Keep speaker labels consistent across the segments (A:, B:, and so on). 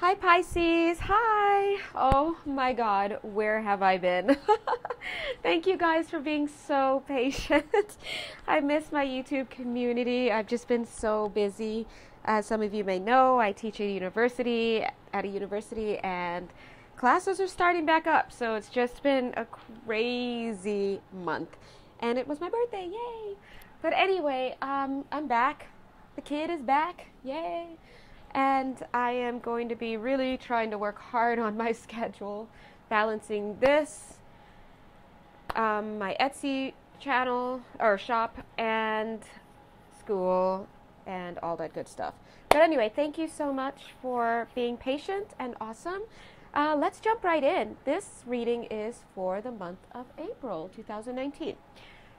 A: Hi Pisces, hi! Oh my god, where have I been? Thank you guys for being so patient. I miss my YouTube community. I've just been so busy. As some of you may know, I teach at a university, and classes are starting back up. So it's just been a crazy month. And it was my birthday, yay! But anyway, I'm back. The kid is back, yay! And I am going to be really trying to work hard on my schedule, balancing this, my Etsy channel or shop, and school, and all that good stuff. But anyway, thank you so much for being patient and awesome. Let's jump right in. This reading is for the month of April 2019.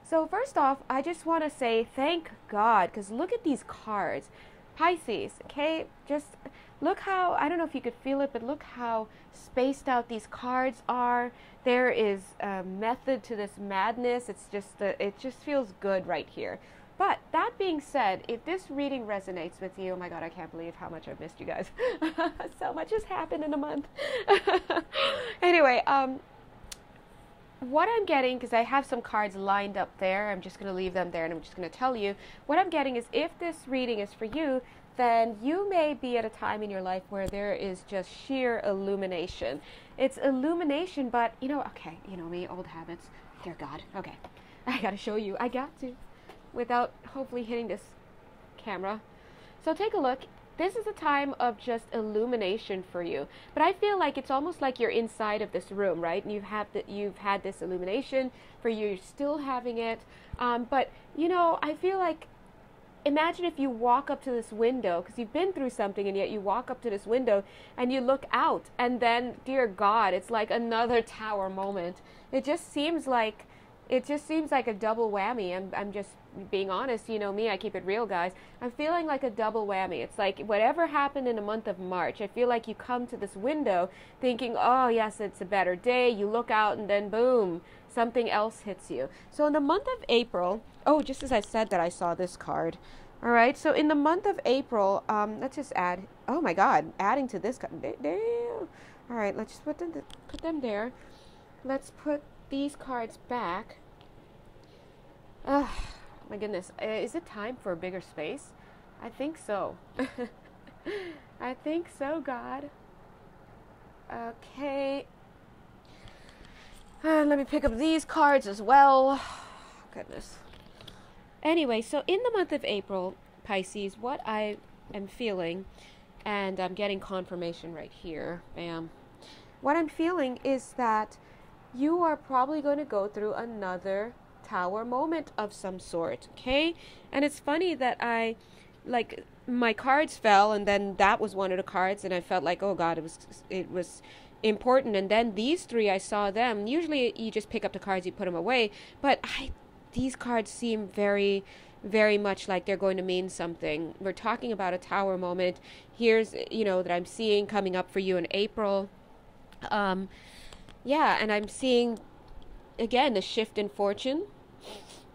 A: So first off, I just want to say thank God, because look at these cards. Pisces, okay, just look how, I don't know if you could feel it, but look how spaced out these cards are. There is a method to this madness. It's just, it just feels good right here. But that being said, if this reading resonates with you, oh my God, I can't believe how much I've missed you guys. So much has happened in a month. Anyway, what I'm getting, because I have some cards lined up there, I'm just going to leave them there and I'm just going to tell you. What I'm getting is if this reading is for you, then you may be at a time in your life where there is just sheer illumination. It's illumination, but, you know, okay, you know me, old habits. Dear God, okay. I got to show you. I got to. Without hopefully hitting this camera. So take a look. This is a time of just illumination for you. But I feel like it's almost like you're inside of this room, right? And you've had this illumination. For you, you're still having it. But, you know, I feel like, imagine if you walk up to this window, because you've been through something, and yet you walk up to this window and you look out. And then, dear God, it's like another tower moment. It just seems like a double whammy. I'm just being honest, you know me, I keep it real, guys. I'm feeling like a double whammy. It's like whatever happened in the month of March, I feel like you come to this window thinking, oh yes, it's a better day. You look out and then boom, something else hits you. So in the month of April, oh, just as I said that, I saw this card. All right, so in the month of April, let's just add, oh my God, adding to this card. Damn. All right, let's just put them there. Let's put these cards back. My goodness, is it time for a bigger space? I think so. I think so, God. Okay. Let me pick up these cards as well. Goodness. Anyway, so in the month of April, Pisces, what I am feeling, and I'm getting confirmation right here, bam. What I'm feeling is that you are probably going to go through another tower moment of some sort, okay? And it's funny that my cards fell, and then that was one of the cards, and I felt like, oh God, it was important. And then these three, I saw them. Usually you just pick up the cards, you put them away, but these cards seem very, very much like they're going to mean something. We're talking about a tower moment. Here's, you know, that I'm seeing coming up for you in April. Yeah, and I'm seeing, again, a shift in fortune.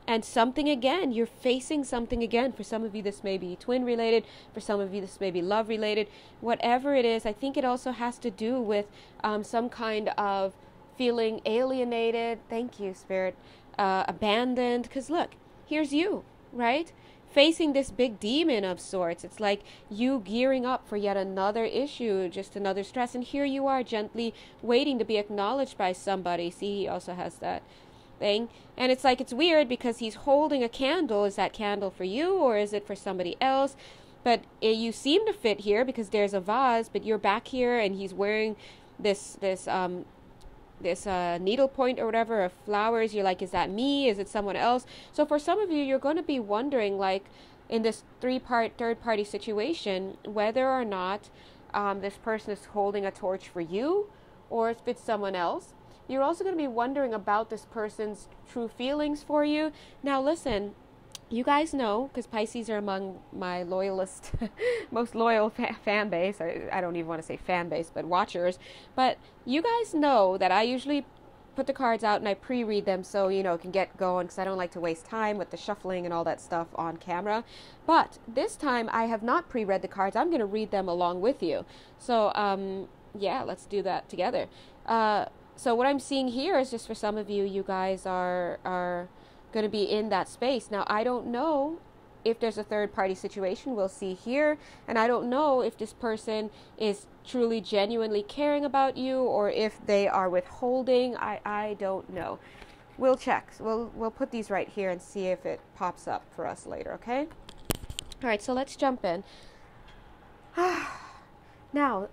A: And something again, you're facing something again. For some of you, this may be twin related. For some of you, this may be love related. Whatever it is, I think it also has to do with some kind of feeling alienated. Thank you, Spirit. Abandoned. Because look, here's you, right? Facing this big demon of sorts. It's like you gearing up for yet another issue, just another stress. And here you are gently waiting to be acknowledged by somebody. See, he also has that thing. And it's like, it's weird because he's holding a candle. Is that candle for you or is it for somebody else? But you seem to fit here because there's a vase, but you're back here and he's wearing this needle point or whatever of flowers. You're like, is that me? Is it someone else? So for some of you, you're going to be wondering, like, in this third party situation, whether or not this person is holding a torch for you or if it's someone else. You're also going to be wondering about this person's true feelings for you. Now listen, you guys know, because Pisces are among my loyalist, most loyal fan base. I don't even want to say fan base, but watchers. But you guys know that I usually put the cards out and I pre-read them so, you know, it can get going, because I don't like to waste time with the shuffling and all that stuff on camera. But this time I have not pre-read the cards. I'm going to read them along with you. So, yeah, let's do that together. So what I'm seeing here is just for some of you, you guys are going to be in that space. Now, I don't know if there's a third party situation. We'll see here. And I don't know if this person is truly genuinely caring about you or if they are withholding. I don't know. We'll check. We'll put these right here and see if it pops up for us later, okay? All right, so let's jump in. Now,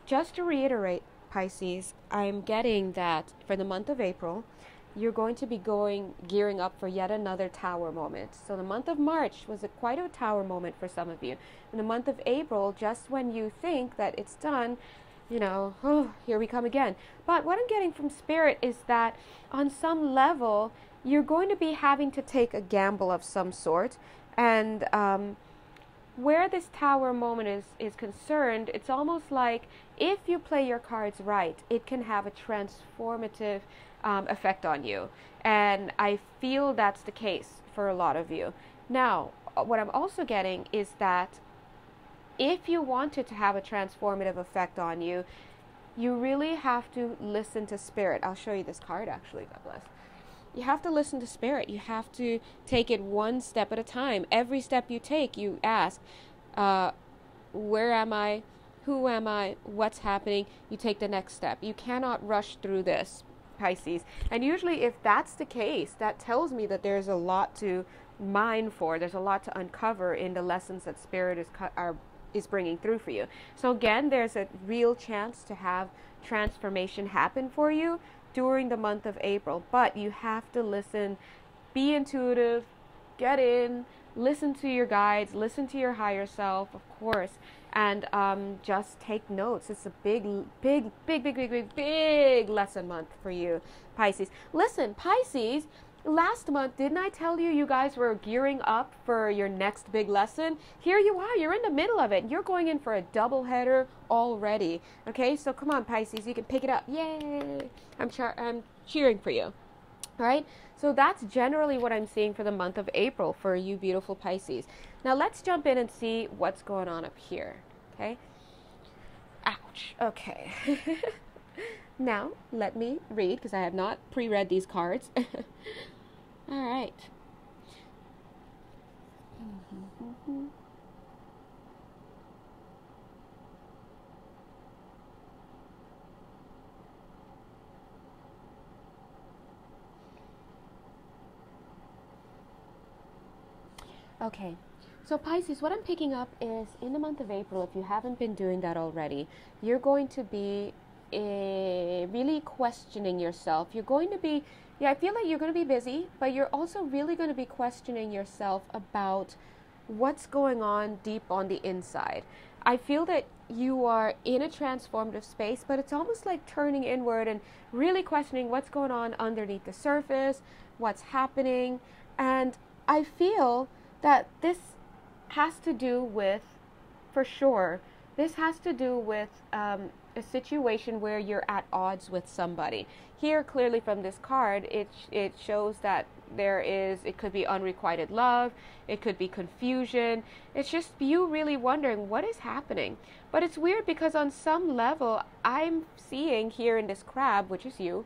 A: just to reiterate, Pisces, I'm getting that for the month of April, you're going to be gearing up for yet another tower moment. So the month of March was quite a tower moment for some of you. In the month of April, just when you think that it's done, you know, oh, here we come again. But what I'm getting from Spirit is that on some level, you're going to be having to take a gamble of some sort. And where this tower moment is concerned, it's almost like if you play your cards right, it can have a transformative effect on you. And I feel that's the case for a lot of you. Now, what I'm also getting is that if you want it to have a transformative effect on you, you really have to listen to Spirit. I'll show you this card actually, God bless. You have to listen to Spirit. You have to take it one step at a time. Every step you take, you ask, where am I? Who am I? What's happening? You take the next step. You cannot rush through this, Pisces. And usually if that's the case, that tells me that there's a lot to mine for. There's a lot to uncover in the lessons that Spirit is bringing through for you. So again, there's a real chance to have transformation happen for you during the month of April. But you have to listen, be intuitive, get in, listen to your guides, listen to your higher self, of course, and just take notes. It's a big lesson month for you, Pisces. Listen, Pisces, last month, didn't I tell you you guys were gearing up for your next big lesson? Here you are. You're in the middle of it. You're going in for a double header already. Okay, so come on, Pisces. You can pick it up. Yay! I'm cheering for you. All right, so that's generally what I'm seeing for the month of April for you beautiful Pisces. Now let's jump in and see what's going on up here, okay? Ouch, okay. Now, let me read, because I have not pre-read these cards. All right. Okay, so Pisces, what I'm picking up is in the month of April, if you haven't been doing that already, you're going to be really questioning yourself. You're going to be, I feel like you're going to be busy, but you're also really going to be questioning yourself about what's going on deep on the inside. I feel that you are in a transformative space, but it's almost like turning inward and really questioning what's going on underneath the surface, what's happening. And I feel that this has to do with, for sure, this has to do with a situation where you're at odds with somebody. Here, clearly from this card, it shows that it could be unrequited love, it could be confusion. It's just you really wondering what is happening. But it's weird because on some level, I'm seeing here in this crab, which is you,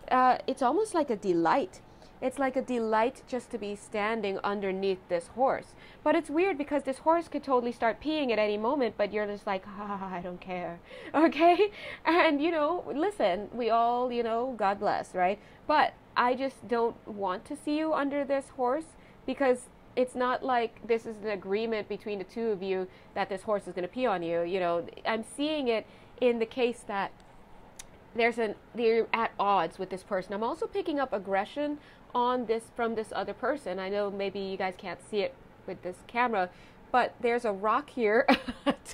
A: it's almost like a delight. It's like a delight just to be standing underneath this horse. But it's weird because this horse could totally start peeing at any moment, but you're just like, I don't care. Okay? And, listen, we all, God bless, right? But I just don't want to see you under this horse because it's not like this is an agreement between the two of you that this horse is going to pee on you. I'm seeing it in the case that they're at odds with this person. I'm also picking up aggression from this other person. I know maybe you guys can't see it with this camera, but there's a rock here.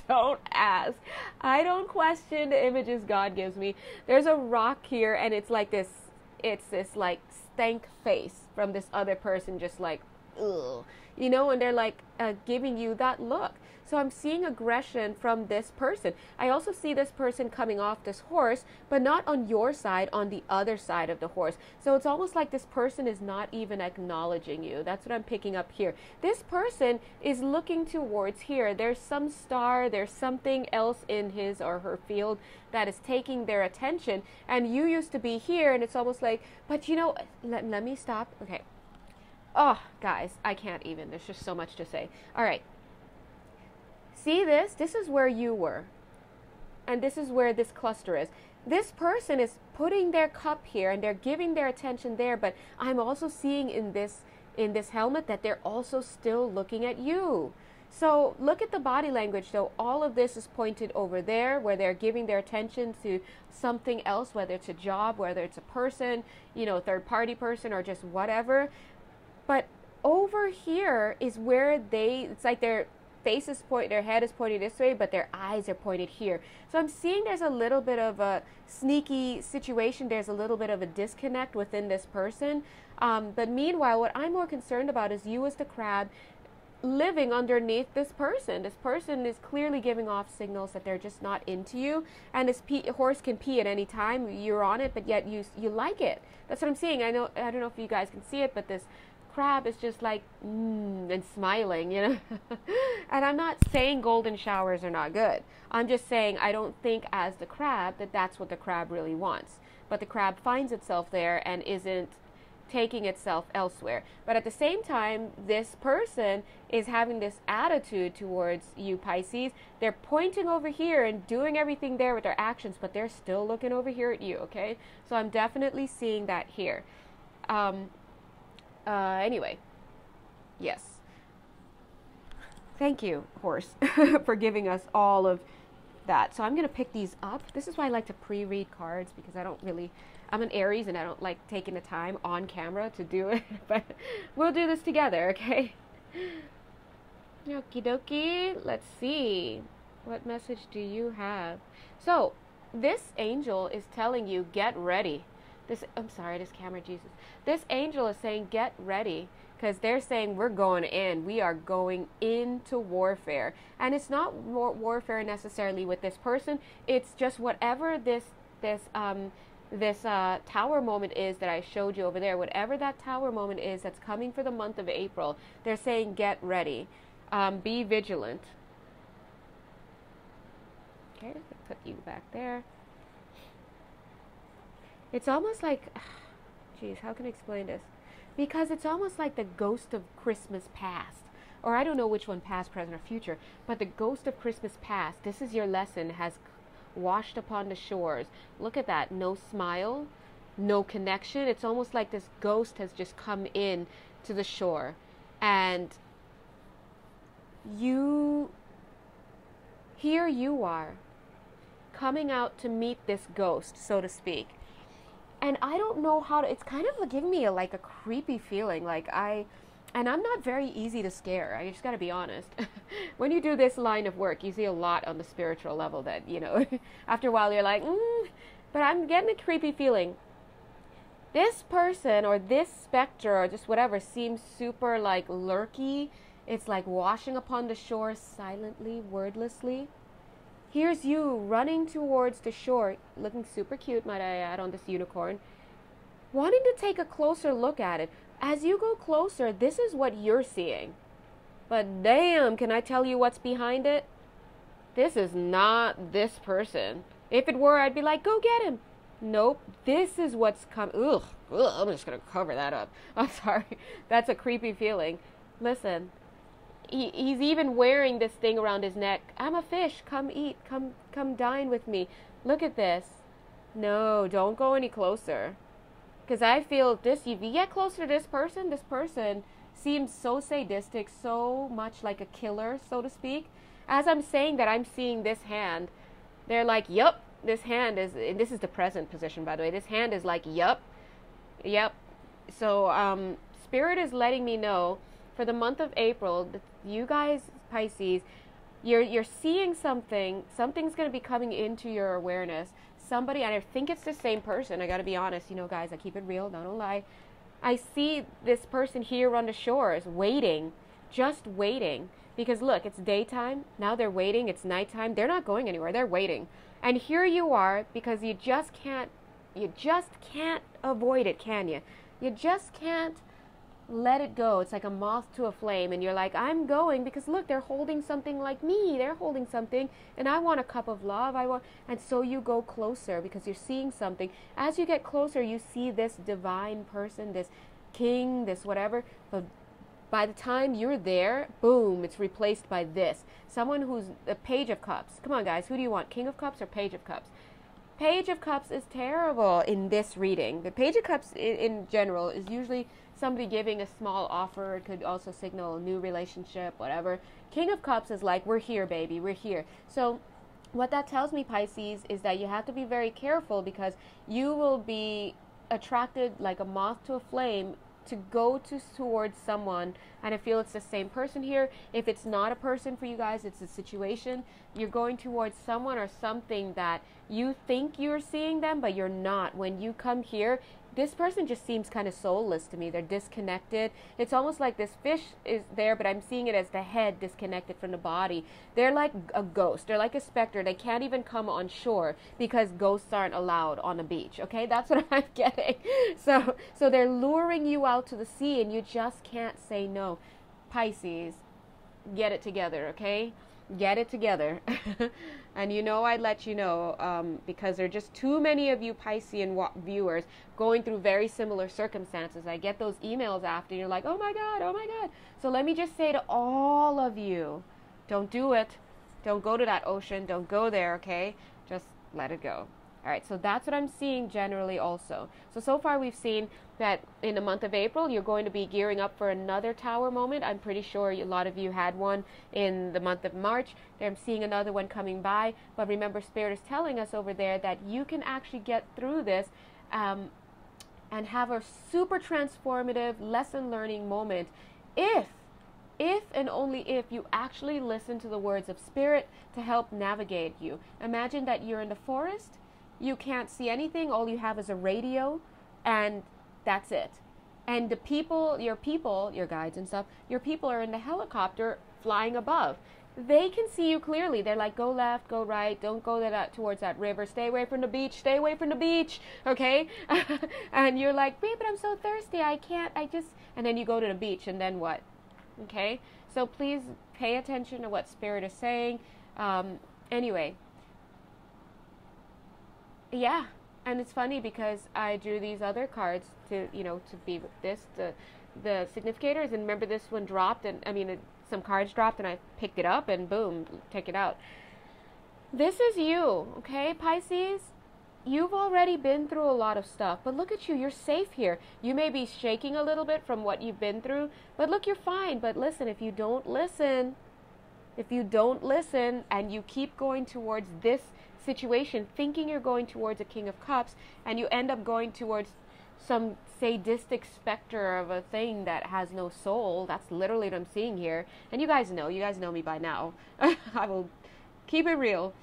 A: Don't ask. I don't question the images God gives me. There's a rock here, and it's this like stank face from this other person, just like, ugh, and they're like giving you that look. So I'm seeing aggression from this person. I also see this person coming off this horse, but not on your side, on the other side of the horse. So it's almost like this person is not even acknowledging you. That's what I'm picking up here. This person is looking towards here. There's some star, there's something else in his or her field that is taking their attention, and you used to be here, and it's almost like, but you know, let me stop. Okay. Oh, guys, I can't even. There's just so much to say. All right. See this? This is where you were. And this is where this cluster is. This person is putting their cup here and they're giving their attention there, but I'm also seeing in this helmet that they're also still looking at you. So look at the body language. So all of this is pointed over there where they're giving their attention to something else, whether it's a job, whether it's a person, you know, third party person or just whatever. But over here is where it's like their head is pointing this way, but their eyes are pointed here. So I'm seeing there's a little bit of a sneaky situation. There's a little bit of a disconnect within this person. But meanwhile, what I'm more concerned about is you as the crab living underneath this person. This person is clearly giving off signals that they're just not into you. And this horse can pee at any time. You're on it, but yet you like it. That's what I'm seeing. I don't know if you guys can see it, but this crab is just like and smiling, you know. And I'm not saying golden showers are not good. I'm just saying I don't think as the crab that that's what the crab really wants. But the crab finds itself there and isn't taking itself elsewhere. But at the same time, this person is having this attitude towards you, Pisces. They're pointing over here and doing everything there with their actions, but they're still looking over here at you, okay? So I'm definitely seeing that here. Anyway, yes. Thank you, horse, for giving us all of that. So I'm going to pick these up. This is why I like to pre-read cards, because I'm an Aries and I don't like taking the time on camera to do it. But we'll do this together, okay? Okie dokie. Let's see. What message do you have? So this angel is telling you, get ready. I'm sorry, this camera, Jesus. This angel is saying, get ready, because they're saying we're going in. We are going into warfare. And it's not warfare necessarily with this person. It's just whatever this tower moment is that I showed you over there. Whatever that tower moment is that's coming for the month of April, they're saying, get ready. Be vigilant. Okay, put you back there. It's almost like, geez, how can I explain this? Because it's almost like the ghost of Christmas past. Or I don't know which one, past, present, or future. But the ghost of Christmas past, this is your lesson, has washed upon the shores. Look at that. No smile, no connection. It's almost like this ghost has just come in to the shore. And here you are, coming out to meet this ghost, so to speak. And I don't know how to, it's kind of giving me like a creepy feeling. And I'm not very easy to scare. I just got to be honest. When you do this line of work, you see a lot on the spiritual level that, you know, after a while you're like, but I'm getting a creepy feeling. This person or this specter or just whatever seems super like lurky. It's like washing upon the shore silently, wordlessly. Here's you running towards the shore, looking super cute, might I add, on this unicorn, wanting to take a closer look at it. As you go closer, this is what you're seeing. But damn, can I tell you what's behind it? This is not this person. If it were, I'd be like, go get him. Nope, this is what's come. Ugh, I'm just going to cover that up. I'm sorry. That's a creepy feeling. Listen. He's even wearing this thing around his neck. I'm a fish. Come eat. Come dine with me. Look at this. No, don't go any closer. Because I feel this, if you get closer to this person seems so sadistic, so much like a killer, so to speak. As I'm saying that, I'm seeing this hand. They're like, yup, this hand is, and this is the present position, by the way. This hand is like, yup. So, Spirit is letting me know for the month of April, you guys, Pisces, you're seeing something. Something's going to be coming into your awareness. Somebody, and I think it's the same person. I got to be honest, you know, guys, I keep it real, don't lie. I see this person here on the shores, waiting, just waiting. Because look, it's daytime. Now they're waiting. It's nighttime. They're not going anywhere. They're waiting. And here you are, because you just can't avoid it, can you? You just can't let it go. It's like a moth to a flame, and you're like, I'm going because look, they're holding something like me. They're holding something, and I want a cup of love. And so you go closer because you're seeing something. As you get closer, you see this divine person, this king, this whatever. But by the time you're there, boom, it's replaced by this. Someone who's a Page of Cups. Come on, guys. Who do you want? King of Cups or Page of Cups? Page of Cups is terrible in this reading. The Page of Cups in general is usually somebody giving a small offer. It could also signal a new relationship, whatever. King of Cups is like, we're here, baby. We're here. So what that tells me, Pisces, is that you have to be very careful because you will be attracted like a moth to a flame to go towards someone, and I feel it's the same person here. If it's not a person for you guys, it's a situation. You're going towards someone or something that you think you're seeing them, but you're not. When you come here, this person just seems kind of soulless to me. They're disconnected. It's almost like this fish is there, but I'm seeing it as the head disconnected from the body. They're like a ghost. They're like a specter. They can't even come on shore because ghosts aren't allowed on the beach. Okay, that's what I'm getting. So they're luring you out to the sea, and you just can't say no. Pisces, get it together, okay? Get it together. And you know, I'd let you know because there are just too many of you Piscean viewers going through very similar circumstances. I get those emails after, you're like, oh my God, oh my God. So let me just say to all of you, don't do it. Don't go to that ocean. Don't go there, okay? Just let it go. All right, so that's what I'm seeing generally also. So far we've seen that in the month of April, you're going to be gearing up for another tower moment. I'm pretty sure a lot of you had one in the month of March. I'm seeing another one coming by. But remember, Spirit is telling us over there that you can actually get through this and have a super transformative lesson learning moment if and only if you actually listen to the words of Spirit to help navigate you. Imagine that you're in the forest. You can't see anything. All you have is a radio, and that's it. And the people, your guides and stuff, your people are in the helicopter flying above. They can see you clearly. They're like, go left, go right, don't go towards that river, stay away from the beach, stay away from the beach, okay? And you're like, wait, but I'm so thirsty, and then you go to the beach, and then what? Okay? So please pay attention to what Spirit is saying. Anyway. Yeah, and it's funny because I drew these other cards to be with this, the significators, and remember this one dropped, and some cards dropped, and I picked it up, and boom, take it out. This is you, okay, Pisces? You've already been through a lot of stuff, but look at you, you're safe here. You may be shaking a little bit from what you've been through, but look, you're fine. But listen, if you don't listen, and you keep going towards this situation thinking you're going towards a King of Cups, and you end up going towards some sadistic specter of a thing that has no soul. That's literally what I'm seeing here. And you guys know me by now. I will keep it real.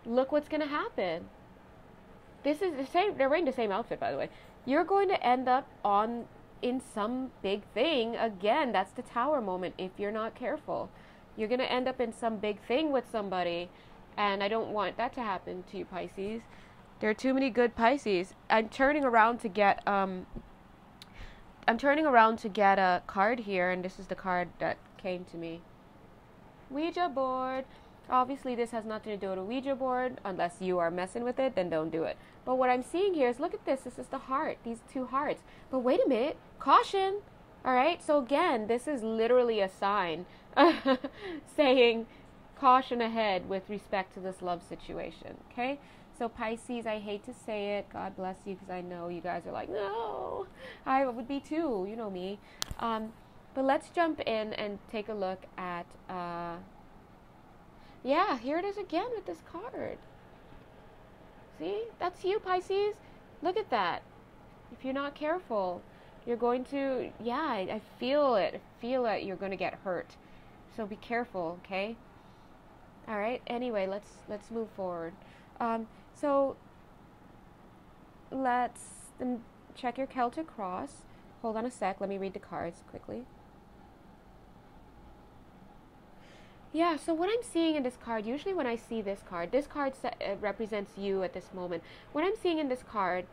A: Look what's going to happen. This is the same. They're wearing the same outfit, by the way. You're going to end up in some big thing. Again, that's the tower moment. If you're not careful, you're going to end up in some big thing with somebody. And I don't want that to happen to you, Pisces. There are too many good Pisces. I'm turning around to get a card here, and this is the card that came to me. Ouija board. Obviously, this has nothing to do with a Ouija board. Unless you are messing with it, then don't do it. But what I'm seeing here is, look at this. This is the heart. These two hearts. But wait a minute. Caution. All right. So again, this is literally a sign saying caution ahead with respect to this love situation. Okay. So Pisces, I hate to say it. God bless you, because I know you guys are like, no. I would be too. You know me. But let's jump in and take a look at... yeah, here it is again with this card. See? That's you, Pisces. Look at that. If you're not careful, you're going to... Yeah, I feel it. I feel it. You're going to get hurt. So be careful, okay? All right. Anyway, let's move forward. So let's check your Celtic cross. Hold on a sec. Let me read the cards quickly. Yeah, so what I'm seeing in this card, usually when I see this card represents you at this moment. What I'm seeing in this card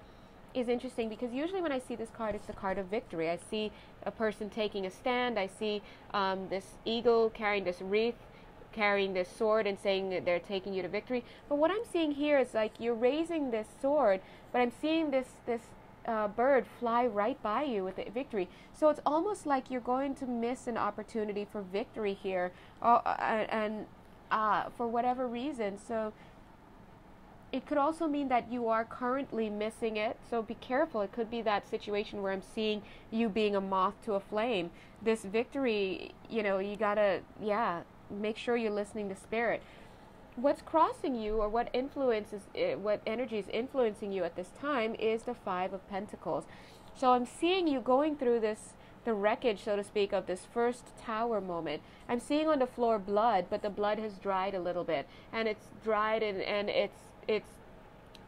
A: is interesting because usually when I see this card, it's the card of victory. I see a person taking a stand. I see this eagle carrying this wreath, carrying this sword and saying that they're taking you to victory. But what I'm seeing here is like you're raising this sword, but I'm seeing this bird fly right by you with the victory. So it's almost like you're going to miss an opportunity for victory here, and for whatever reason. So it could also mean that you are currently missing it. So be careful. It could be that situation where I'm seeing you being a moth to a flame. This victory, you know, you gotta, make sure you're listening to spirit. What's crossing you, or what energy is influencing you at this time, is the Five of Pentacles. So I'm seeing you going through the wreckage, so to speak, of this first tower moment. I'm seeing on the floor blood, but the blood has dried a little bit, and it's dried and it's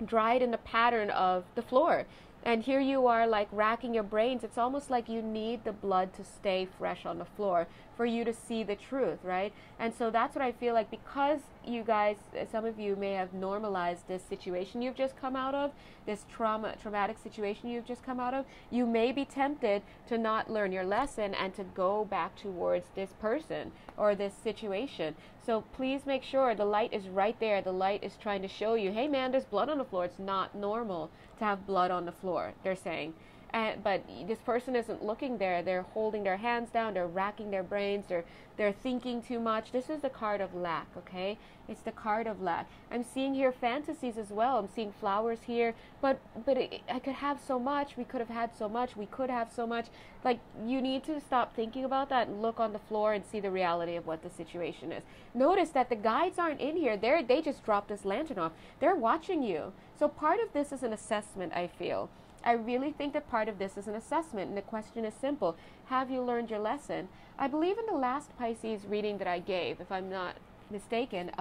A: dried in the pattern of the floor. And here you are like racking your brains. It's almost like you need the blood to stay fresh on the floor for you to see the truth, right? And so that's what I feel like, because you guys, some of you may have normalized this situation you've just come out of, this traumatic situation you've just come out of. You may be tempted to not learn your lesson and to go back towards this person or this situation. So please make sure the light is right there. The light is trying to show you, hey man, there's blood on the floor. It's not normal to have blood on the floor, they're saying. But this person isn't looking there. They're holding their hands down. They're racking their brains. They're thinking too much. This is the card of lack, okay? It's the card of lack. I'm seeing here fantasies as well. I'm seeing flowers here. But I could have so much. We could have had so much. We could have so much. Like, you need to stop thinking about that and look on the floor and see the reality of what the situation is. Notice that the guides aren't in here. They just dropped this lantern off. They're watching you. So part of this is an assessment, I feel. I really think that part of this is an assessment, and the question is simple. Have you learned your lesson? I believe in the last Pisces reading that I gave, if I'm not mistaken,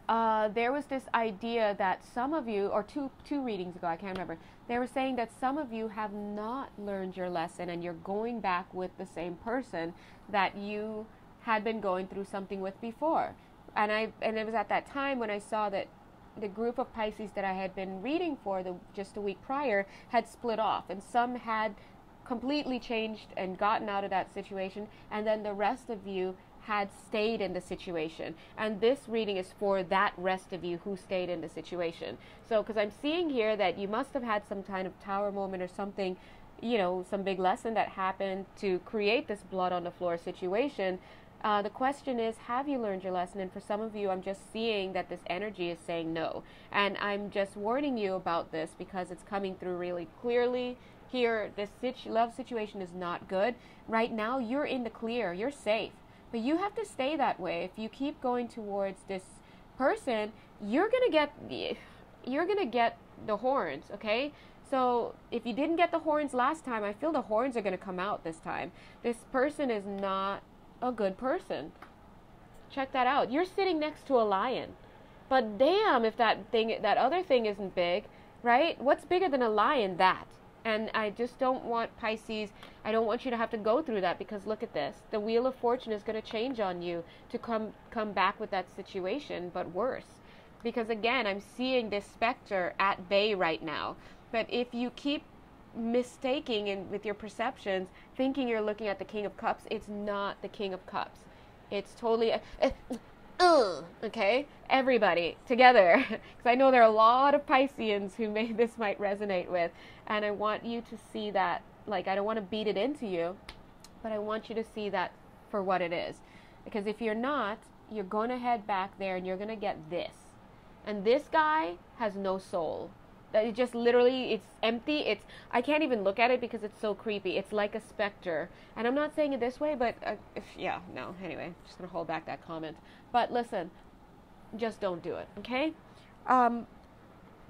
A: there was this idea that some of you, or two readings ago, I can't remember, they were saying that some of you have not learned your lesson and you're going back with the same person that you had been going through something with before. And it was at that time when I saw that the group of Pisces that I had been reading for just a week prior had split off, and some had completely changed and gotten out of that situation, and then the rest of you had stayed in the situation. And this reading is for that rest of you who stayed in the situation. So, because I'm seeing here that you must have had some kind of tower moment or something, you know, some big lesson that happened to create this blood on the floor situation. The question is, have you learned your lesson? And for some of you, I'm just seeing that this energy is saying no. And I'm just warning you about this because it's coming through really clearly here. This love situation is not good. Right now, you're in the clear. You're safe. But you have to stay that way. If you keep going towards this person, you're going to get the horns, okay? So if you didn't get the horns last time, I feel the horns are going to come out this time. This person is not a good person. Check that out. You're sitting next to a lion, but damn if that other thing isn't big, right? What's bigger than a lion? That. And I just don't want, Pisces, I don't want you to have to go through that, because look at this. The Wheel of Fortune is going to change on you to come back with that situation, but worse. Because again, I'm seeing this specter at bay right now. But if you keep mistaking with your perceptions, thinking you're looking at the King of Cups, it's not the King of Cups. It's totally okay, everybody together, because I know there are a lot of Pisceans who this might resonate with, and I want you to see that. Like, I don't want to beat it into you, but I want you to see that for what it is, because if you're not, you're going to head back there and you're going to get this, and this guy has no soul. It just literally, it's empty. I can't even look at it because it's so creepy. It's like a specter. And I'm not saying it this way, but anyway, I'm just going to hold back that comment. But listen, just don't do it, okay?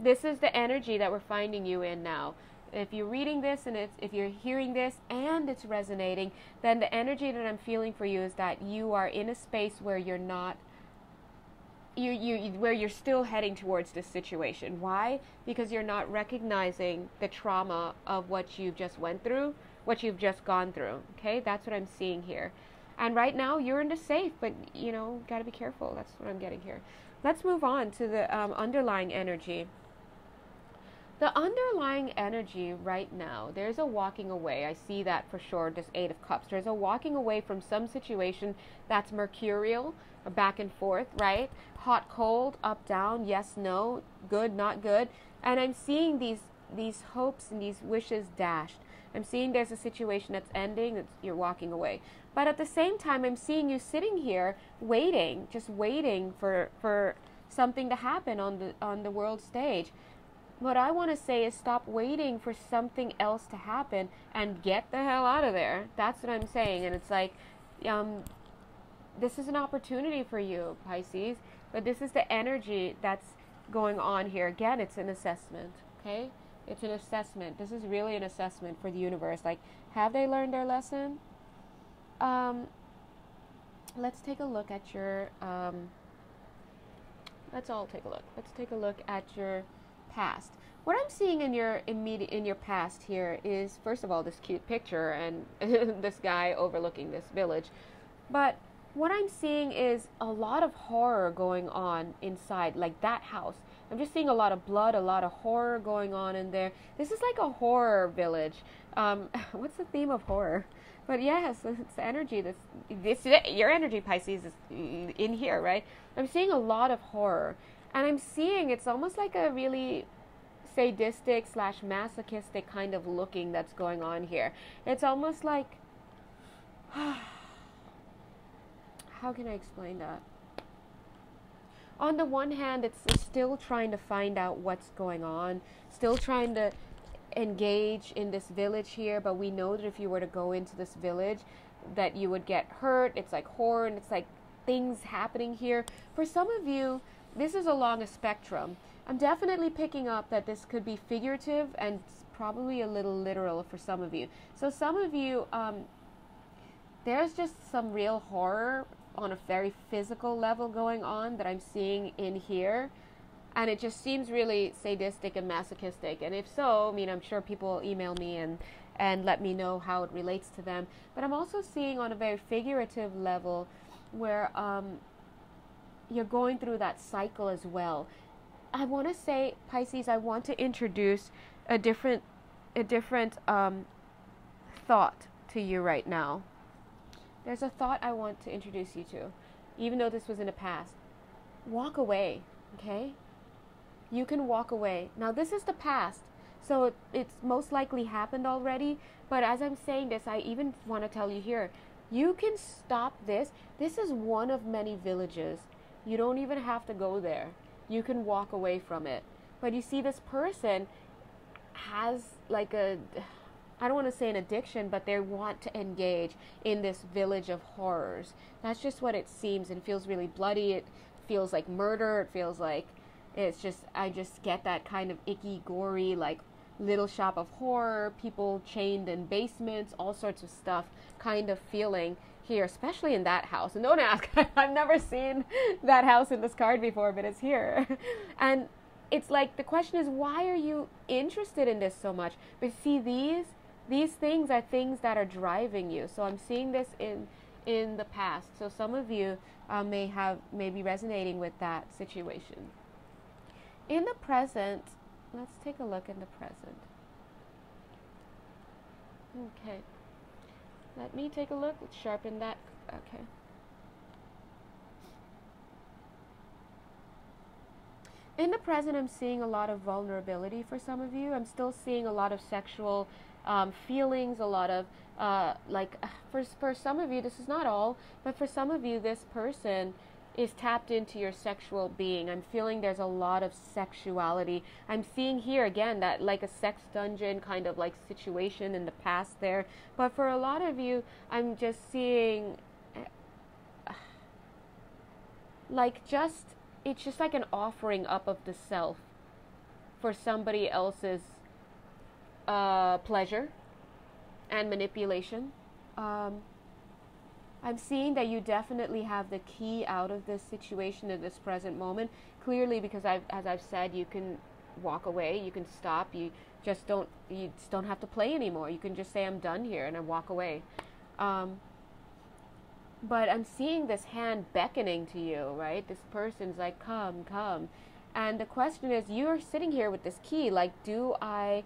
A: This is the energy that we're finding you in now. If you're reading this and if you're hearing this and it's resonating, then the energy that I'm feeling for you is that you are in a space where you're not, where you're still heading towards this situation. Why? Because you're not recognizing the trauma of what you've just went through, what you've just gone through. Okay, that's what I'm seeing here. And right now you're in the safe, but you know, got to be careful. That's what I'm getting here. Let's move on to the underlying energy. The underlying energy right now, there's a walking away. I see that for sure, this Eight of Cups. There's a walking away from some situation that's mercurial, or back and forth, right? Hot, cold, up, down, yes, no, good, not good. And I'm seeing these hopes and these wishes dashed. I'm seeing there's a situation that's ending, that you're walking away. But at the same time, I'm seeing you sitting here waiting, just waiting for something to happen on the world stage. What I want to say is stop waiting for something else to happen and get the hell out of there. That's what I'm saying. And it's like, this is an opportunity for you, Pisces. But this is the energy that's going on here. Again, it's an assessment, okay? It's an assessment. This is really an assessment for the universe. Like, have they learned their lesson? Let's take a look at your, let's all take a look. Let's take a look at your past. What I'm seeing in your past here is, first of all, this cute picture and this guy overlooking this village. But what I'm seeing is a lot of horror going on inside, like that house. I'm just seeing a lot of blood, a lot of horror going on in there. This is like a horror village. What's the theme of horror? But yes, it's energy. This your energy, Pisces, is in here, right? I'm seeing a lot of horror. And I'm seeing it's almost like a really sadistic / masochistic kind of looking that's going on here. It's almost like, how can I explain that? On the one hand, it's still trying to find out what's going on, still trying to engage in this village here, but we know that if you were to go into this village, that you would get hurt. It's like horror, and it's like things happening here. For some of you, this is along a spectrum. I'm definitely picking up that this could be figurative and probably a little literal for some of you. So some of you, there's just some real horror on a very physical level going on that I'm seeing in here. And it just seems really sadistic and masochistic. And if so, I mean, I'm sure people will email me and let me know how it relates to them. But I'm also seeing on a very figurative level where you're going through that cycle as well. I want to say, Pisces, I want to introduce a different thought to you right now. There's a thought I want to introduce you to, even though this was in the past. Walk away, okay? You can walk away. Now, this is the past, so it's most likely happened already, but as I'm saying this, I even want to tell you here, you can stop this. This is one of many villages. You don't even have to go there. You can walk away from it. But you see, this person has like I don't want to say an addiction, but they want to engage in this village of horrors. That's just what it seems. It feels really bloody. It feels like murder. It feels like it's just, I just get that kind of icky, gory, like little shop of horror, people chained in basements, all sorts of stuff kind of feeling here, especially in that house. And don't ask, I've never seen that house in this card before, but it's here. And it's like, the question is, why are you interested in this so much? But see, these things are things that are driving you. So I'm seeing this in the past. So some of you may be resonating with that situation. In the present, let's take a look in the present. Okay. Let me take a look. Let's sharpen that. Okay. In the present, I'm seeing a lot of vulnerability for some of you. I'm still seeing a lot of sexual feelings, a lot of, for some of you, this is not all, but for some of you, this person is tapped into your sexual being. I'm feeling there's a lot of sexuality. I'm seeing here again that like a sex dungeon kind of like situation in the past there. But for a lot of you, I'm just seeing it's just like an offering up of the self for somebody else's pleasure and manipulation. I'm seeing that you definitely have the key out of this situation at this present moment. Clearly, because as I've said, you can walk away, you can stop, you just don't have to play anymore. You can just say, I'm done here, and I walk away. But I'm seeing this hand beckoning to you, right? This person's like, come, come. And the question is, you're sitting here with this key, like, do I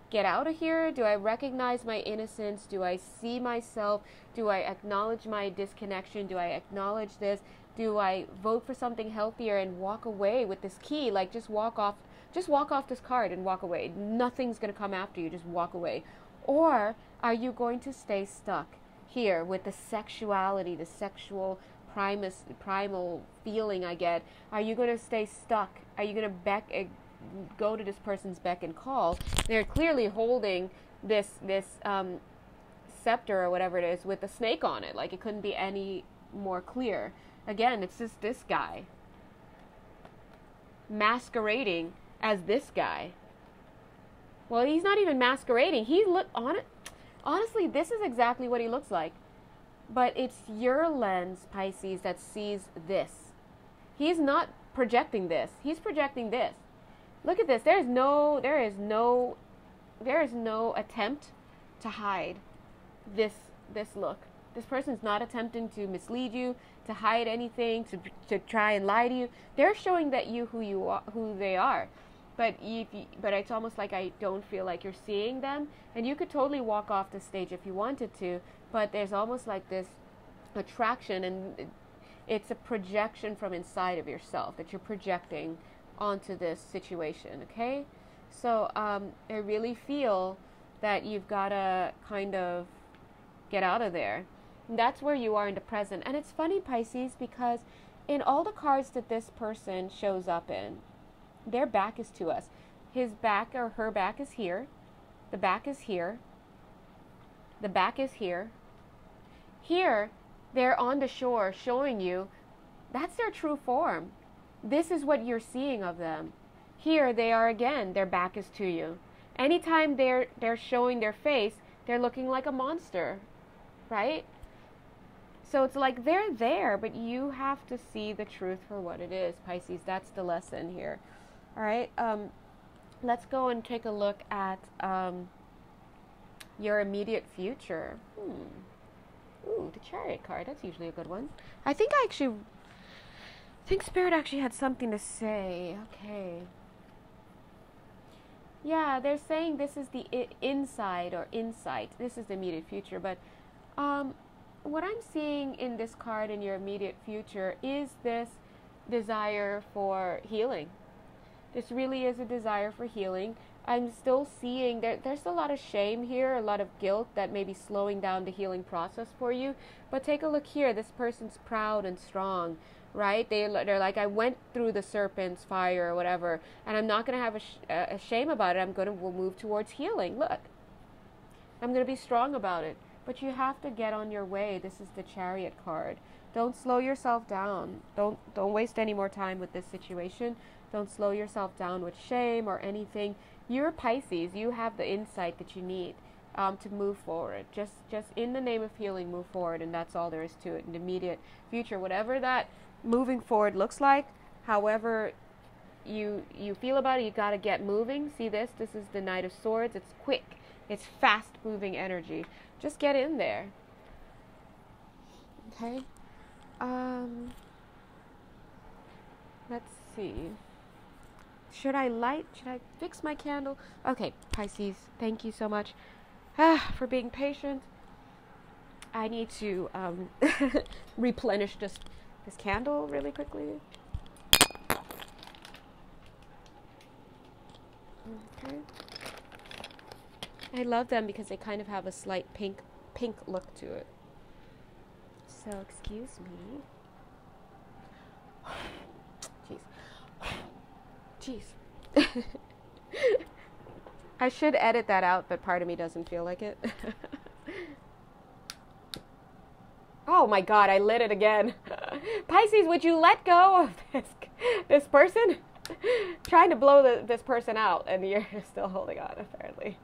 A: get out of here? Do I recognize my innocence? Do I see myself? Do I acknowledge my disconnection? Do I acknowledge this? Do I vote for something healthier and walk away with this key? Like, just walk off this card and walk away. Nothing's going to come after you. Just walk away. Or are you going to stay stuck here with the sexuality, the sexual primal feeling I get? Are you going to stay stuck? Are you going to go to this person's beck and call? They're clearly holding this scepter or whatever it is with a snake on it. Like, it couldn't be any more clear. Again, it's just this guy masquerading as this guy. Well, he's not even masquerading. Honestly, this is exactly what he looks like. But it's your lens, Pisces, that sees this. He's not projecting this. He's projecting this. Look at this. There is no attempt to hide this look. This person's not attempting to mislead you, to hide anything, to try and lie to you. They're showing that who they are. But it's almost like I don't feel like you're seeing them. And you could totally walk off the stage if you wanted to, but there's almost like this attraction, and it's a projection from inside of yourself that you're projecting onto this situation, okay? So I really feel that you've got to kind of get out of there. And that's where you are in the present. And it's funny, Pisces, because in all the cards that this person shows up in, their back is to us. His back or her back is here. The back is here. The back is here. Here, they're on the shore showing you that's their true form. This is what you're seeing of them. Here they are again, their back is to you. Anytime they're showing their face, they're looking like a monster, right? So it's like they're there, but you have to see the truth for what it is, Pisces. That's the lesson here. All right, let's go and take a look at your immediate future. Ooh, the Chariot card. That's usually a good one. I think Spirit actually had something to say. Okay. Yeah, they're saying this is the inside or insight. This is the immediate future. But what I'm seeing in this card in your immediate future is this desire for healing. This really is a desire for healing. I'm still seeing there's a lot of shame here, a lot of guilt that may be slowing down the healing process for you. But take a look here. This person's proud and strong, right? They're like, I went through the serpent's fire or whatever, and I'm not going to have a shame about it. We'll move towards healing. Look, I'm going to be strong about it. But you have to get on your way. This is the Chariot card. Don't slow yourself down. Don't waste any more time with this situation. Don't slow yourself down with shame or anything. You're Pisces. You have the insight that you need to move forward. Just in the name of healing, move forward, and that's all there is to it. In the immediate future, whatever that moving forward looks like, however you feel about it, you got to get moving. See this? This is the Knight of Swords. It's quick. It's fast-moving energy. Just get in there. Okay. Let's see. Should I fix my candle? Okay, Pisces, thank you so much for being patient. I need to replenish this candle really quickly. Okay. I love them because they kind of have a slight pink look to it. So, excuse me. Jeez. I should edit that out, but part of me doesn't feel like it. Oh my God, I lit it again. Pisces, would you let go of this person? Trying to blow this person out, and you're still holding on, apparently.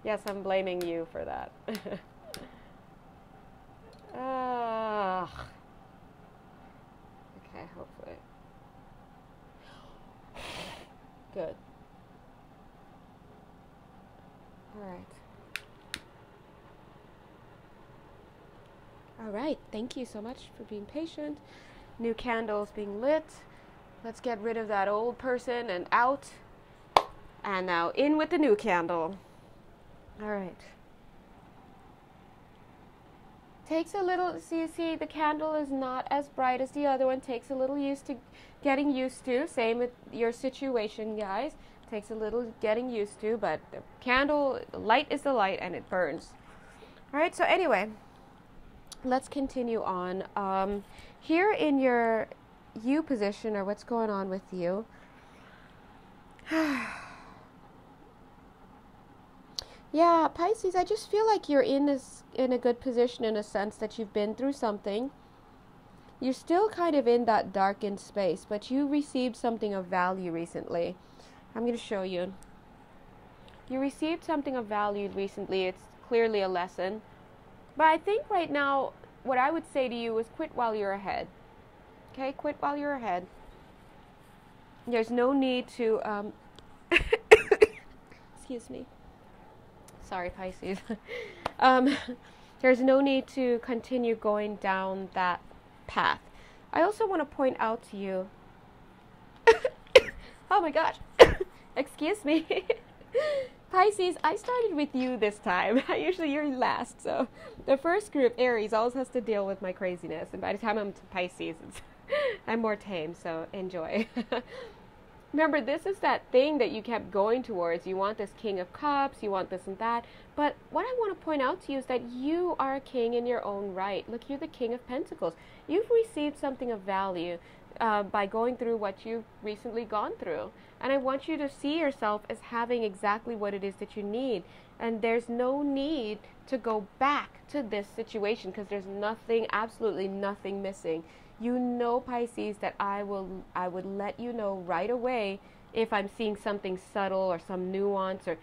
A: Yes, I'm blaming you for that. Okay, hopefully. Good. All right. All right, thank you so much for being patient. New candles being lit. Let's get rid of that old person and out. And now in with the new candle. All right. Takes a little, so you see the candle is not as bright as the other one. Takes a little getting used to. Same with your situation, guys. Takes a little getting used to, but the candle, light is the light and it burns. All right, so anyway, let's continue on. Here in your you position, or what's going on with you. Yeah, Pisces, I just feel like you're in a good position in a sense that you've been through something. You're still kind of in that darkened space, but you received something of value recently. I'm going to show you. You received something of value recently. It's clearly a lesson. But I think right now, what I would say to you is quit while you're ahead. Okay, quit while you're ahead. There's no need to, excuse me. Sorry, Pisces. There's no need to continue going down that path. I also want to point out to you, oh my gosh, excuse me. Pisces, I started with you this time. Usually you're last, so the first group, Aries, always has to deal with my craziness, and by the time I'm to Pisces, I'm more tame, so enjoy. Remember, this is that thing that you kept going towards. You want this King of Cups, you want this and that. But what I want to point out to you is that you are a king in your own right. Look, you're the King of Pentacles. You've received something of value by going through what you've recently gone through. And I want you to see yourself as having exactly what it is that you need. And there's no need to go back to this situation because there's nothing, absolutely nothing missing. You know, Pisces, that I would let you know right away if I'm seeing something subtle or some nuance, or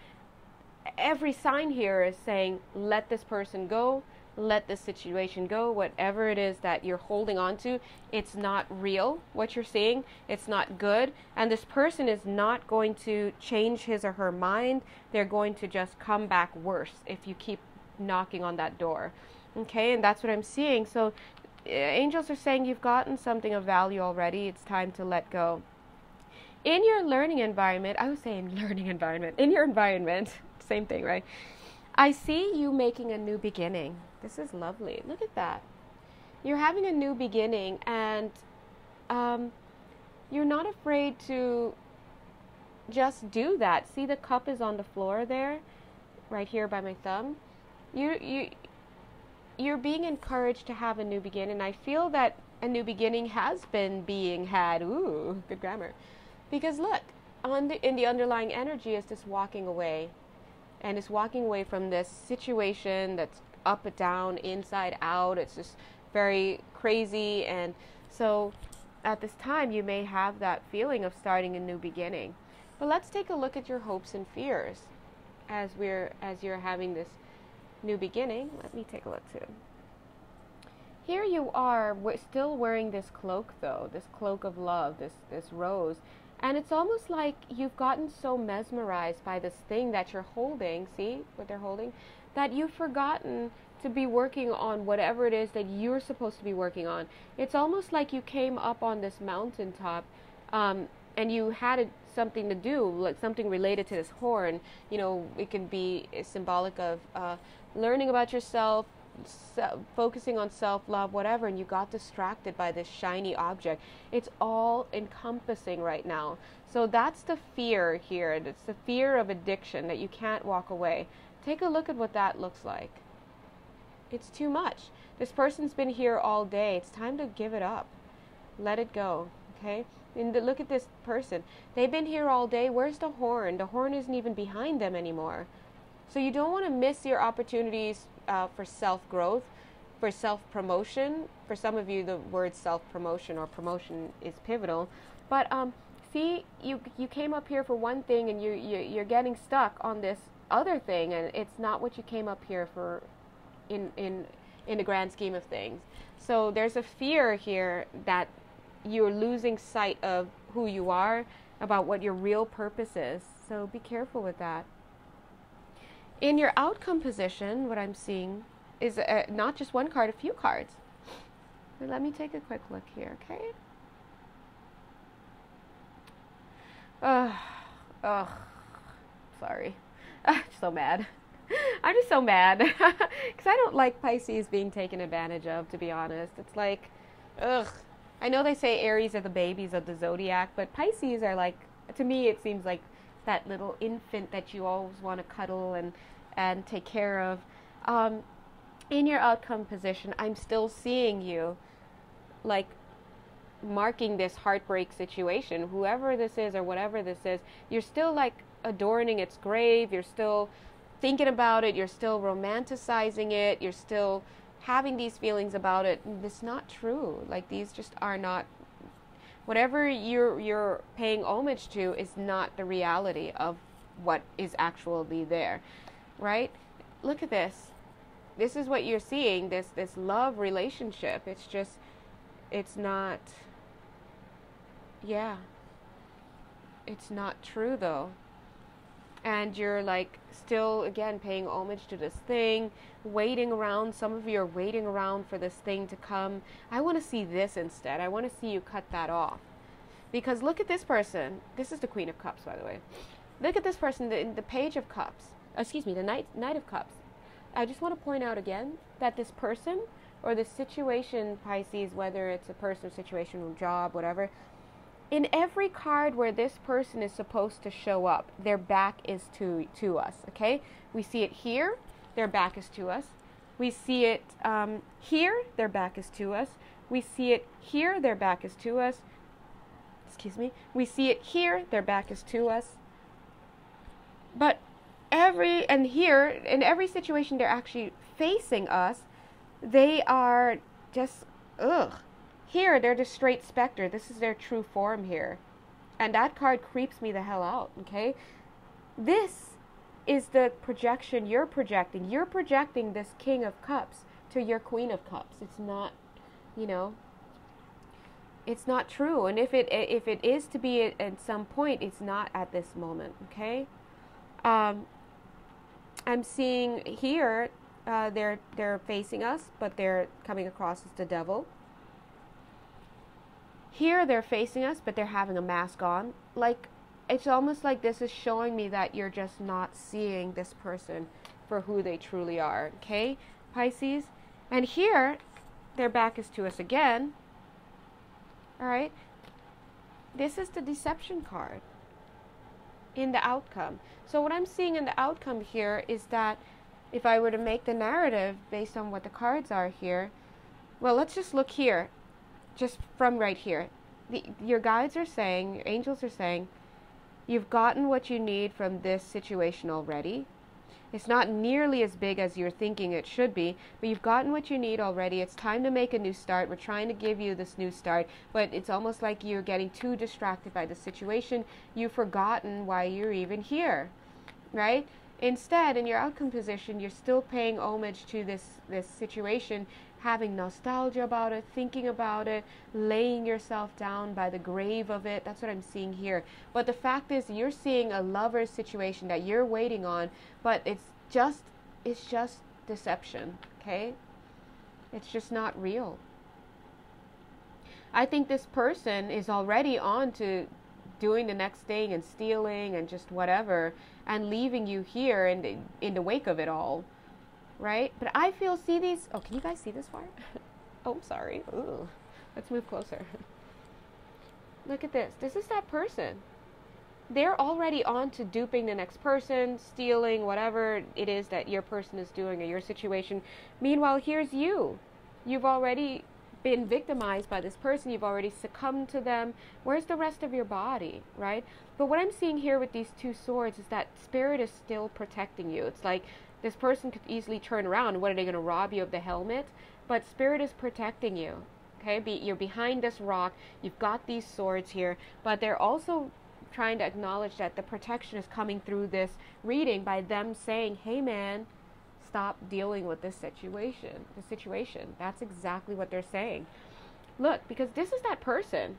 A: every sign here is saying, let this person go, let this situation go, whatever it is that you're holding on to, it's not real, what you're seeing, it's not good, and this person is not going to change his or her mind. They're going to just come back worse if you keep knocking on that door. Okay, and that's what I'm seeing. So angels are saying you've gotten something of value already. It's time to let go. In your learning environment, I was saying learning environment, in your environment, same thing, right? I see you making a new beginning. This is lovely. Look at that. You're having a new beginning, and you're not afraid to just do that. See, the cup is on the floor there, right here by my thumb. You're being encouraged to have a new beginning. I feel that a new beginning has been being had. Ooh, good grammar. Because look, in the underlying energy is this walking away. And it's walking away from this situation that's up and down, inside out. It's just very crazy. And so at this time, you may have that feeling of starting a new beginning. But let's take a look at your hopes and fears as you're having this new beginning. Let me take a look too. Here you are, still wearing this cloak though, this cloak of love, this rose, and it's almost like you've gotten so mesmerized by this thing that you're holding, see what they're holding, that you've forgotten to be working on whatever it is that you're supposed to be working on. It's almost like you came up on this mountaintop and you had something to do, like something related to this horn. You know, it can be symbolic of learning about yourself, focusing on self-love, whatever, and you got distracted by this shiny object. It's all encompassing right now. So that's the fear here. It's the fear of addiction, that you can't walk away. Take a look at what that looks like. It's too much. This person's been here all day. It's time to give it up. Let it go, okay? And look at this person. They've been here all day. Where's the horn? The horn isn't even behind them anymore. So you don't want to miss your opportunities for self-growth, for self-promotion. For some of you, the word self-promotion or promotion is pivotal. But see, you came up here for one thing, and you're getting stuck on this other thing, and it's not what you came up here for in the grand scheme of things. So there's a fear here that you're losing sight of who you are, about what your real purpose is. So be careful with that. In your outcome position, what I'm seeing, is not just one card, a few cards. But let me take a quick look here, okay? Ugh, sorry. I'm so mad. I'm just so mad because I don't like Pisces being taken advantage of, to be honest. It's like, ugh. I know they say Aries are the babies of the zodiac, but Pisces are like, to me, it seems like that little infant that you always want to cuddle and take care of. In your outcome position, I'm still seeing you like marking this heartbreak situation. Whoever this is or whatever this is, you're still like adorning its grave. You're still thinking about it. You're still romanticizing it. You're still having these feelings about it. It's not true. Like, these just are not, whatever you're paying homage to is not the reality of what is actually there, right? Look at this. This is what you're seeing, this love relationship. It's just, it's not, yeah, it's not true though. And you're like still, again, paying homage to this thing, waiting around. Some of you are waiting around for this thing to come. I want to see this instead. I want to see you cut that off. Because look at this person. This is the Queen of Cups, by the way. Look at this person, the Page of Cups. Excuse me, the Knight of Cups. I just want to point out again that this person or this situation, Pisces, whether it's a personal situation or job, whatever, in every card where this person is supposed to show up, their back is to us, okay? We see it here, their back is to us. We see it here, their back is to us. We see it here, their back is to us. Excuse me. We see it here, their back is to us. But here, in every situation they're actually facing us, they are just, ugh. Here, they're the straight specter. This is their true form here. And that card creeps me the hell out, okay? This is the projection you're projecting. You're projecting this King of Cups to your Queen of Cups. It's not, you know, it's not true. And if it is to be at some point, it's not at this moment, okay? I'm seeing here, they're facing us, but they're coming across as the devil. Here they're facing us, but they're having a mask on. Like, it's almost like this is showing me that you're just not seeing this person for who they truly are, okay, Pisces? And here, their back is to us again. All right? This is the deception card in the outcome. So what I'm seeing in the outcome here is that if I were to make the narrative based on what the cards are here, well, let's just look here. Just from right here, your guides are saying, your angels are saying, you've gotten what you need from this situation already. It's not nearly as big as you're thinking it should be, but you've gotten what you need already. It's time to make a new start. We're trying to give you this new start, but it's almost like you're getting too distracted by the situation. You've forgotten why you're even here, right? Instead, in your outcome position, you're still paying homage to this situation, having nostalgia about it, thinking about it, laying yourself down by the grave of it. That's what I'm seeing here. But the fact is, you're seeing a lover's situation that you're waiting on, but it's just deception, okay? It's just not real. I think this person is already on to doing the next thing and stealing and just whatever and leaving you here in the wake of it all. Right? But I feel, see these, oh, can you guys see this far? Oh, I'm sorry. Ooh. Let's move closer. Look at this. This is that person. They're already on to duping the next person, stealing, whatever it is that your person is doing or your situation. Meanwhile, here's you. You've already been victimized by this person. You've already succumbed to them. Where's the rest of your body, right? But what I'm seeing here with these two swords is that spirit is still protecting you. It's like, this person could easily turn around. What, are they going to rob you of the helmet? But spirit is protecting you. Okay, you're behind this rock. You've got these swords here. But they're also trying to acknowledge that the protection is coming through this reading by them saying, hey man, stop dealing with this situation. That's exactly what they're saying. Look, because this is that person.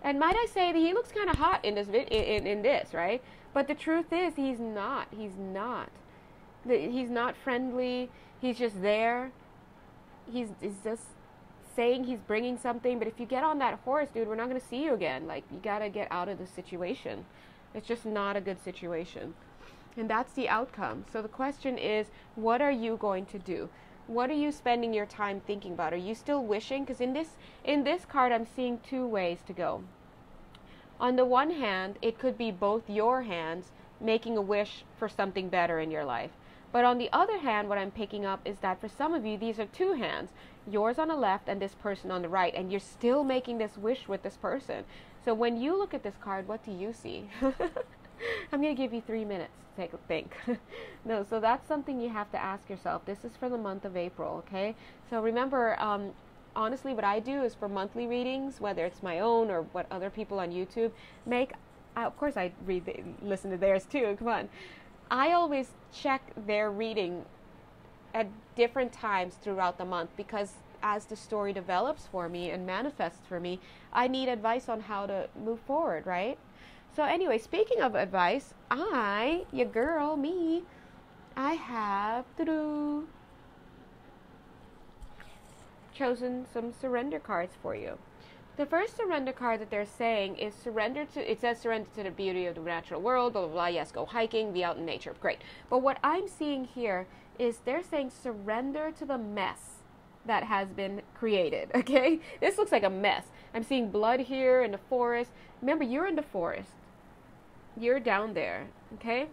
A: And might I say that he looks kind of hot in this, right? But the truth is, he's not. He's not friendly. He's just there. He's just saying he's bringing something, but if you get on that horse, dude, we're not going to see you again. Like, you got to get out of the situation. It's just not a good situation. And that's the outcome. So the question is, what are you going to do? What are you spending your time thinking about? Are you still wishing? Because in this card, I'm seeing two ways to go. On the one hand, it could be both your hands making a wish for something better in your life. But on the other hand, what I'm picking up is that for some of you, these are two hands. Yours on the left and this person on the right. And you're still making this wish with this person. So when you look at this card, what do you see? I'm going to give you 3 minutes to take a think. No, so that's something you have to ask yourself. This is for the month of April, okay? So remember, honestly, what I do is for monthly readings, whether it's my own or what other people on YouTube make, of course I listen to theirs too, come on. I always check their reading at different times throughout the month because as the story develops for me and manifests for me, I need advice on how to move forward, right? So anyway, speaking of advice, your girl, me, I have chosen some surrender cards for you. The first surrender card that they're saying is it says surrender to the beauty of the natural world, blah, blah, blah, yes, go hiking, be out in nature, great. But what I'm seeing here is they're saying surrender to the mess that has been created, okay? This looks like a mess. I'm seeing blood here in the forest. Remember, you're in the forest. You're down there, okay?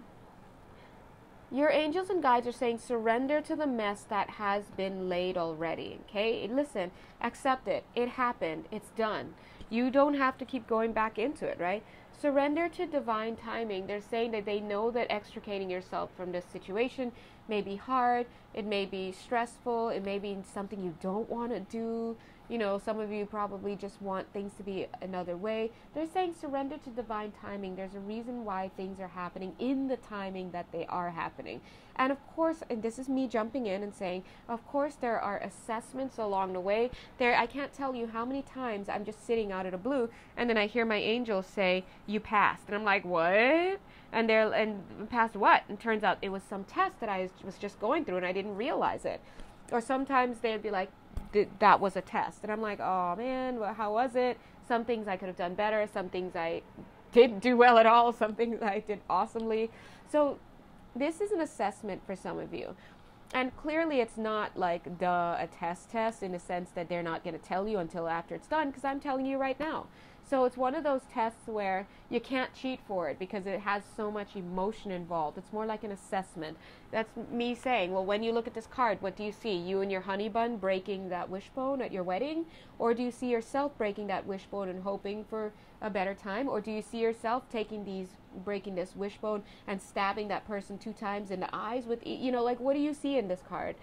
A: Your angels and guides are saying surrender to the mess that has been laid already, okay? Listen, accept it. It happened. It's done. You don't have to keep going back into it, right? Surrender to divine timing. They're saying that they know that extricating yourself from this situation may be hard. It may be stressful. It may be something you don't want to do. You know, some of you probably just want things to be another way. They're saying surrender to divine timing. There's a reason why things are happening in the timing that they are happening. And of course, and this is me jumping in and saying, of course, there are assessments along the way. I can't tell you how many times I'm just sitting out of the blue and then I hear my angels say, you passed. And I'm like, what? And passed what? And turns out it was some test that I was just going through and I didn't realize it. Or sometimes they'd be like, that was a test. And I'm like, oh man, well, how was it? Some things I could have done better. Some things I didn't do well at all. Some things I did awesomely. So this is an assessment for some of you. And clearly it's not like a test in the sense that they're not going to tell you until after it's done, because I'm telling you right now. So it's one of those tests where you can't cheat for it because it has so much emotion involved. It's more like an assessment. That's me saying, well, when you look at this card, what do you see? You and your honey bun breaking that wishbone at your wedding? Or do you see yourself breaking that wishbone and hoping for a better time? Or do you see yourself breaking this wishbone and stabbing that person 2 times in the eyes with, like, what do you see in this card?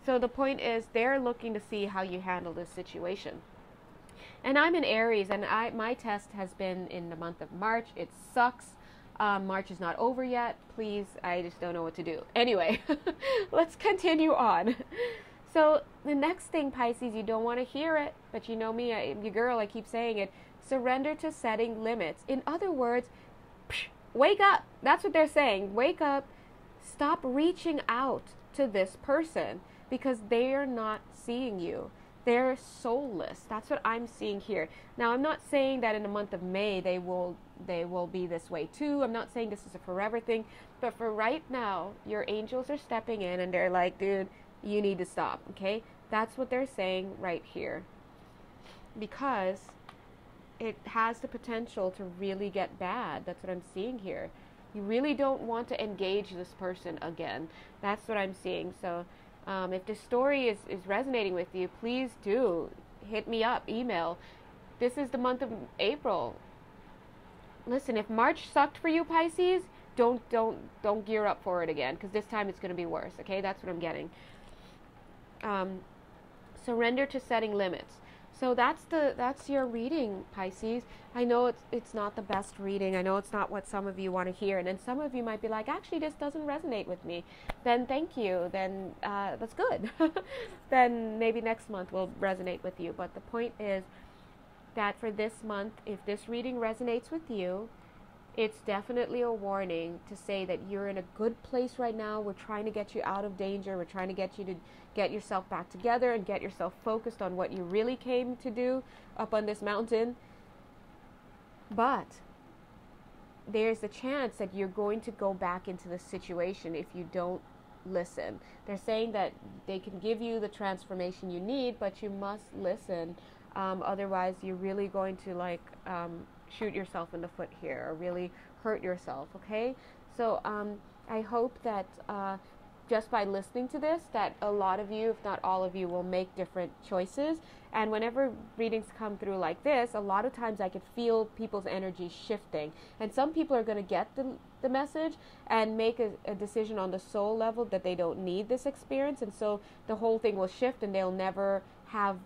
A: So the point is they're looking to see how you handle this situation. And I'm in Aries, and my test has been in the month of March. It sucks. March is not over yet. Please, I just don't know what to do. Anyway, let's continue on. So the next thing, Pisces, you don't want to hear it, but you know me, your girl, I keep saying it. Surrender to setting limits. In other words, wake up. That's what they're saying. Wake up. Stop reaching out to this person because they are not seeing you. They're soulless. That's what I'm seeing here. Now, I'm not saying that in the month of May they will be this way too. I'm not saying this is a forever thing. But for right now, your angels are stepping in and they're like, dude, you need to stop, okay? That's what they're saying right here. Because it has the potential to really get bad. That's what I'm seeing here. You really don't want to engage this person again. That's what I'm seeing. So if this story is resonating with you, please do hit me up, email. This is the month of April. Listen, if March sucked for you, Pisces, don't gear up for it again, because this time it's going to be worse. Okay, that's what I'm getting. Surrender to setting limits. So that's your reading, Pisces. I know it's not the best reading. I know it's not what some of you want to hear. And then some of you might be like, actually, this doesn't resonate with me. Then thank you. Then that's good. Then maybe next month will resonate with you. But the point is that for this month, if this reading resonates with you, It's definitely a warning to say that you're in a good place right now. We're trying to get you out of danger. We're trying to get you to get yourself back together and get yourself focused on what you really came to do up on this mountain. But there's a chance that you're going to go back into the situation if you don't listen. They're saying that they can give you the transformation you need, but you must listen. Otherwise, you're really going to shoot yourself in the foot here, or really hurt yourself. Okay, so I hope that just by listening to this, that a lot of you, if not all of you, will make different choices. And whenever readings come through like this, a lot of times I could feel people's energy shifting. And some people are going to get the message and make a decision on the soul level that they don't need this experience. And so the whole thing will shift and they'll never have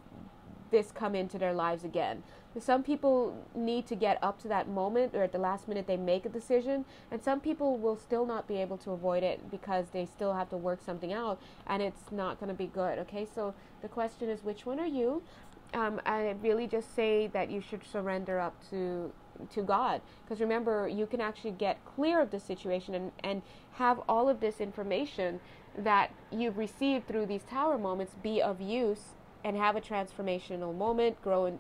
A: this come into their lives again. Some people need to get up to that moment, or at the last minute they make a decision, and some people will still not be able to avoid it because they still have to work something out, and it's not going to be good. Okay, so the question is, which one are you? I really just say that you should surrender up to God, because remember, you can actually get clear of the situation and have all of this information that you've received through these tower moments be of use and have a transformational moment, grow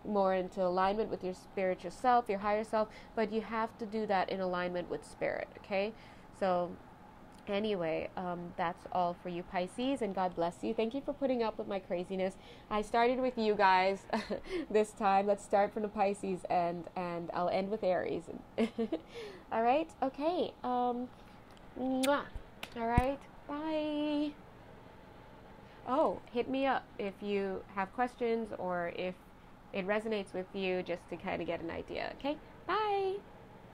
A: more into alignment with your spiritual self, your higher self, but you have to do that in alignment with spirit. Okay, so anyway, that's all for you, Pisces, and God bless you. Thank you for putting up with my craziness. I started with you guys this time. Let's start from the Pisces, and I'll end with Aries. All right, okay. Mwah. All right, bye. Oh, hit me up if you have questions or if it resonates with you, just to kind of get an idea. Okay, bye.